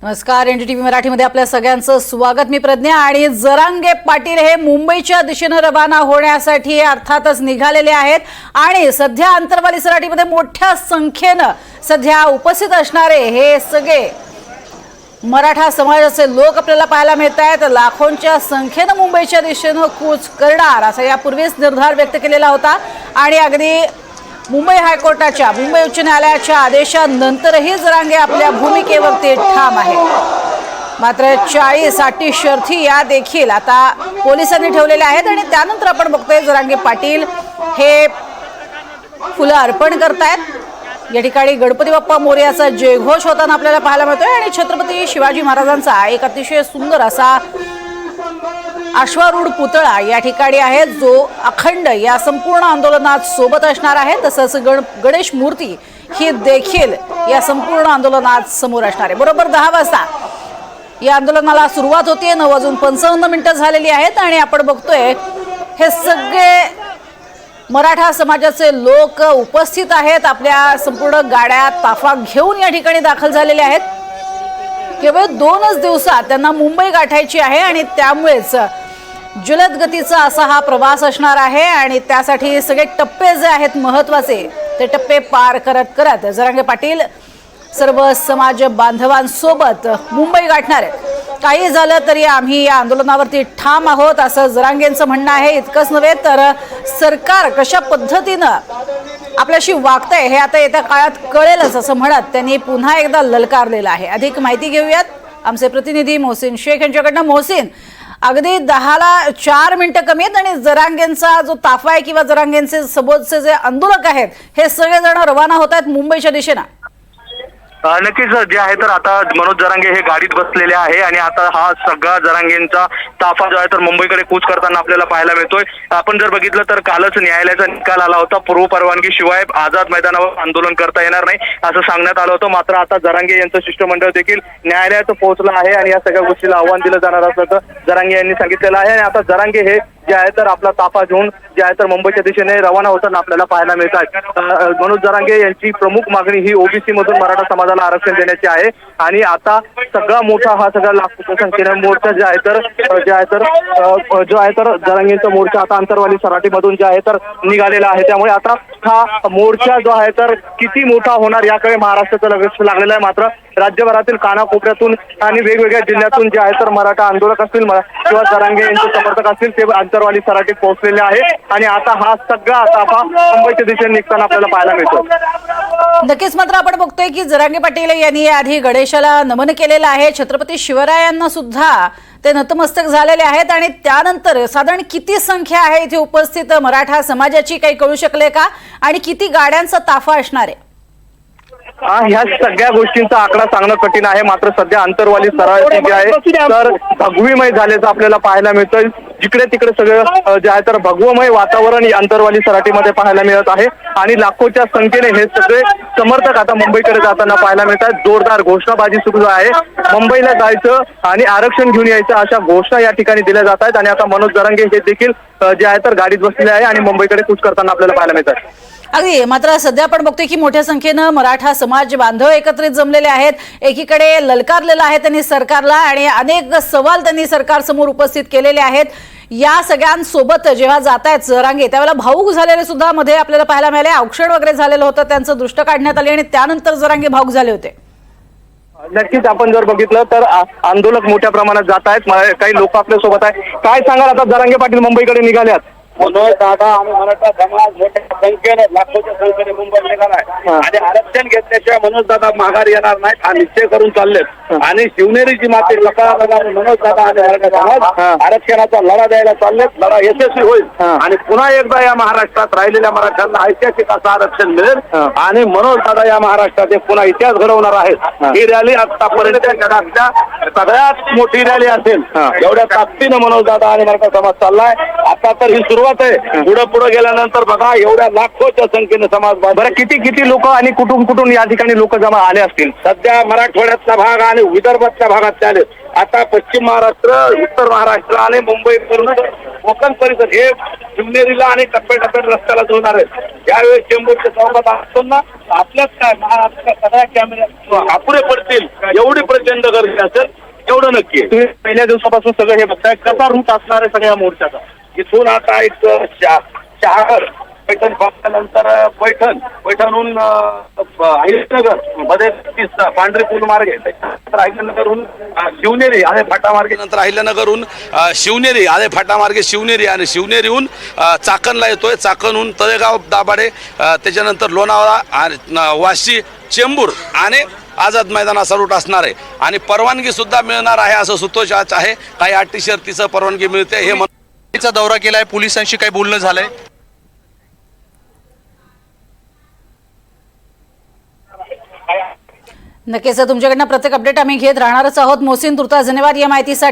नमस्कार, एनडीटीव्ही मराठीमध्ये आपल्या सगळ्यांचं स्वागत। मी प्रज्ञा आणि जरांगे पाटील हे मुंबईच्या दिशेने रवाना होण्यासाठी अर्थातच निघालेले आहेत आणि सध्या आंतरवाली सराटीमध्ये मोठ्या संख्येने सध्या उपस्थित असणारे हे सगळे मराठा समाजाचे लोक आपल्याला पाहायला मिळत आहेत। लाखोंच्या संख्येने मुंबईच्या दिशेने कूच करणार असा यापूर्वीच निर्धार व्यक्त केलेला होता आणि अगदी मुंबई हायकोर्टाच्या मुंबई उच्च न्यायालयाच्या आदेशानंतरही जरांगे आपल्या भूमिकेवरती ठाम आहे। मात्र 40 अटी शर्थी या देखील आता पोलिसांनी ठेवलेल्या आहेत आणि त्यानंतर आपण बघतोय जरांगे पाटील हे फुलं अर्पण करतायत। या ठिकाणी गणपती बाप्पा मोरयाचा जयघोष होताना आपल्याला पाहायला मिळतोय आणि छत्रपती शिवाजी महाराजांचा एक अतिशय सुंदर असा अश्वारूढ पुतळा या ठिकाणी आहे जो अखंड या संपूर्ण आंदोलनात सोबत असणार आहे। तसंच गणेश मूर्ती ही देखील या संपूर्ण आंदोलनात समोर असणार आहे। बरोबर 10 वाजता या आंदोलनाला सुरुवात होते। 9:55 झालेली आहेत आणि आपण बघतोय हे सगळे मराठा समाजाचे लोक उपस्थित आहेत। आपल्या संपूर्ण गाड्या ताफा घेऊन या ठिकाणी दाखल झालेले आहेत। केवळ 2च दिवसात त्यांना मुंबई गाठायची आहे आणि त्यामुळेच जलद गतीचा असा हा प्रवास असणार आहे आणि त्यासाठी सगळे टप्पे जे आहेत महत्त्वाचे ते टप्पे पार करत करत जरांगे पाटील सर्व समाज बांधवांसोबत मुंबई गाठणार आहेत। काही झालं तरी आम्ही या आंदोलनावरती ठाम आहोत असं जरांगेंचं म्हणणं आहे। इतकंच नव्हे तर सरकार कशा पद्धतीनं आपल्याशी वागतंय हे आता येत्या काळात कळेलच असं म्हणत त्यांनी पुन्हा एकदा ललकारलेलं आहे। अधिक माहिती घेऊयात आमचे प्रतिनिधी मोहसिन शेख यांच्याकडनं। मोहसिन, अगदी 10:04 कमी आहेत आणि जरांगेंचा जो ताफा आहे किंवा जरांगेंचे सोबतचे जे आंदोलक आहेत हे सगळेजण रवाना होत आहेत मुंबईच्या दिशेने। नक्कीच जे आहे तर आता मनोज जरांगे हे गाडीत बसलेले आहे आणि आता हा सगळा जरांगेंचा ताफा जो आहे तर मुंबईकडे कूच करताना आपल्याला पाहायला मिळतोय। आपण जर बघितलं तर कालच न्यायालयाचा निकाल आला होता। पूर्व परवानगी शिवाय आझाद मैदानावर आंदोलन करता येणार नाही असं सांगण्यात आलं होतं। मात्र आता जरांगे यांचं शिष्टमंडळ देखील न्यायालयात पोहोचलं आहे आणि या सगळ्या गोष्टीला आव्हान दिलं जाणार असल्याचं जरांगे यांनी सांगितलेलं आहे। आणि आता जरांगे हे जे आहे तर आपला ताफा घेऊन जे आहे तर मुंबईच्या दिशेने रवाना होताना आपल्याला पाहायला मिळत आहे। मनोज जरांगे यांची प्रमुख मागणी ही ओबीसी मधून मराठा समाजाला आरक्षण देण्याची आहे आणि आता सगळा मोठा हा सगळा लाखोच्या संख्येने मोर्चा जो आहे तर जरांगेंचा मोर्चा आता आंतरवाली सराटीमधून जे आहे तर निघालेला आहे। त्यामुळे आता हा मोर्चा जो आहे तर किती मोठा होणार याकडे महाराष्ट्राचं लक्ष लागलेलं आहे। मात्र राज्यभरातील कानाकोपऱ्यातून आणि वेगवेगळ्या जिल्ह्यातून जे आहे तर मराठा आंदोलक असतील किंवा जरांगे यांचे समर्थक असतील ते आंतरवाली सराटीत पोहोचलेले आहे आणि आता हा सगळा ताफा मुंबईच्या दिशेने निघताना आपल्याला पाहायला मिळतो। नक्कीच, मात्र आपण बघतोय की जरांगे पाटील यांनी आधी गणेशाला नमन केलेलं आहे। छत्रपती शिवरायांना सुद्धा ते नतमस्तक झालेले आहेत आणि त्यानंतर साधारण किती संख्या आहे इथे उपस्थित मराठा समाजाची काही कळू शकले का आणि किती गाड्यांचा ताफा असणार आहे? ह्या सगळ्या गोष्टींचा आकडा सांगणं कठीण आहे। मात्र सध्या आंतरवाली सराटी जी आहे तर भगवीमय झाल्याचं आपल्याला पाहायला मिळतंय। जिकडे तिकडे सगळं जे आहे तर भगवमय वातावरण आंतरवाली सराटीमध्ये पाहायला मिळत आहे आणि लाखोच्या संख्येने हे सगळे समर्थक आता मुंबईकडे जाताना पाहायला मिळतात। जोरदार घोषणाबाजी सुरू आहे। मुंबईला जायचं आणि आरक्षण घेऊन यायचं अशा घोषणा या ठिकाणी दिल्या जात आहेत आणि आता मनोज जरांगे हे देखील जे आहे तर गाडीत बसलेले आहे आणि मुंबईकडे कूच करताना आपल्याला पाहायला मिळतात। अगदी, मात्र सध्या आपण बघतोय की मोठ्या संख्येनं मराठा समाज बांधव एकत्रित जमलेले आहेत। एकीकडे ललकारलेला आहे त्यांनी सरकारला आणि अनेक सवाल त्यांनी सरकारसमोर उपस्थित केलेले आहेत। या सगळ्यांसोबत जेव्हा जात आहेत जरांगे त्यावेळेला भाऊक झालेले सुद्धा मध्ये आपल्याला पाहायला मिळाले। औक्षण वगैरे झालेलं होतं, त्यांचं दृष्ट काढण्यात आले आणि त्यानंतर जरांगे भाऊक झाले होते। नक्कीच आपण जर बघितलं तर आंदोलक मोठ्या प्रमाणात जात आहेत। काही लोक आपल्या सोबत आहेत। काय सांगाल आता जरांगे पाटील मुंबईकडे निघाल्यात? मनोज दादा आणि मराठा समाज मोठ्या संख्येने लाखोच्या संख्येने मुंबईत निघालाय आणि आरक्षण घेतल्याशिवाय मनोज दादा माघार येणार नाहीत हा निश्चय करून चाललेत आणि शिवनेरीची माती सकाळला मनोज दादा आणि मराठा समाज आरक्षणाचा लढा द्यायला चाललेत। लढा यशस्वी होईल आणि पुन्हा एकदा या महाराष्ट्रात राहिलेल्या मराठ्यांना ऐतिहासिक असं आरक्षण मिळेल आणि मनोज दादा या महाराष्ट्रात एक पुन्हा इतिहास घडवणार आहेत। ही रॅली आतापर्यंत सगळ्यात मोठी रॅली असेल एवढ्या ताकदीनं मनोज दादा आणि मराठा समाज चाललाय। आता तर ही सुरुवात सुरुवात आहे. पुढे गेल्यानंतर बघा एवढ्या लाखोच्या संख्येने समाज बरं किती लोक आणि कुठून या ठिकाणी लोक जमा आले असतील? सध्या मराठवाड्यातला भाग आणि विदर्भातल्या भागात आले. आता पश्चिम महाराष्ट्र, उत्तर महाराष्ट्र आणि मुंबई कोकण परिसर हे शिवनेरीला आणि टप्प्याटप्प्यात रस्त्याला जोडणार आहे. यावेळेस चेंबूरच्या चौकात असताना आपल्याच काय महाराष्ट्र सगळ्या कॅमेऱ्यात अपुरे पडतील एवढी प्रचंड गर्दी असेल एवढं नक्की. तुम्ही पहिल्या दिवसापासून सगळं हे बघताय, कसा रूट असणार आहे सगळ्या मोर्चाचा? इथून आता एक शहागड पैठण नंतर पैठणहून अहिल्यानगर मध्ये पांढरे पूल मार्गे, त्याच्यानंतर अहिल्यानगरहून शिवनेरी आणि फाटा मार्गे, नंतर अहिल्यानगरहून शिवनेरी आणि फाटामार्गे शिवनेरी आणि शिवनेरीहून चाकणला येतोय, चाकणहून तळेगाव दाभाडे, त्याच्यानंतर लोणावळा आणि वाशी चेंबूर आणि आझाद मैदान असा रूट असणार आहे. आणि परवानगी सुद्धा मिळणार आहे असं सूतोवाच आहे. काही अटी शर्तीचं परवानगी मिळते. हे चा दौरा केलाय, पोलिसांशी काही बोलणं झालंय? नक्कीच तुमच्याकडनं प्रत्येक अपडेट आम्ही घेत राहणारच आहोत. मोहसिन तुर्तास धन्यवाद या माहितीसाठी.